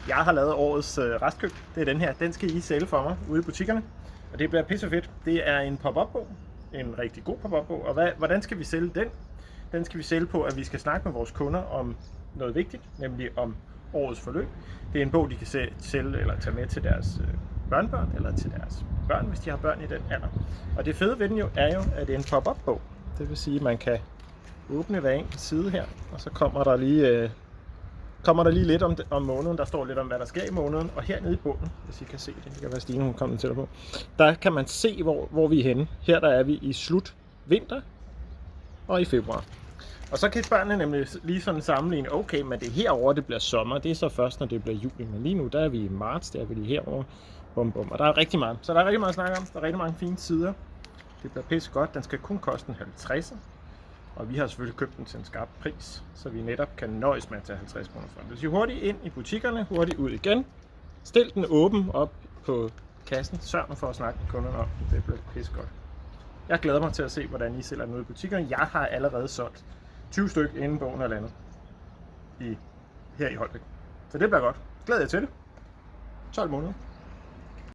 Jeg har lavet årets restkøb. Det er den her. Den skal I sælge for mig ude i butikkerne. Og det bliver pissefedt. Det er en pop-up-bog. En rigtig god pop-up-bog. Og hvordan skal vi sælge den? Den skal vi sælge på, at vi skal snakke med vores kunder om noget vigtigt, nemlig om årets forløb. Det er en bog, de kan sælge eller tage med til deres børnebørn, eller til deres børn, hvis de har børn i den alder. Og det fede ved den jo er jo, at det er en pop-up-bog. Det vil sige, at man kan åbne hver enkelt side her, og så kommer der lige lidt om måneden. Der står lidt om, hvad der sker i måneden. Og hernede i bunden, hvis I kan se det, det kan være Stine, hun kommer til på, der kan man se, hvor vi er henne. Her der er vi i slut vinter og i februar. Og så kan børnene nemlig lige sådan sammenligne, okay, men det herovre, det bliver sommer, det er så først, når det bliver juli. Men lige nu, der er vi i marts, der er vi lige herovre. Bum, bum. Og der er rigtig meget. Så der er rigtig meget at snakke om. Der er rigtig mange fine sider. Det bliver pisse godt. Den skal kun koste en 50'er. Og vi har selvfølgelig købt den til en skarp pris, så vi netop kan nøjes med at tage 50 kroner for den. Hvis I hurtigt ind i butikkerne, hurtigt ud igen. Stil den åben op på kassen. Sørg for at snakke med kunderne om den. Det bliver pisse godt. Jeg glæder mig til at se, hvordan I sælger den ud i butikkerne. Jeg har allerede solgt 20 stykker inden bogen er landet her i Holbæk. Så det bliver godt. Glæder jeg til det. 12 måneder.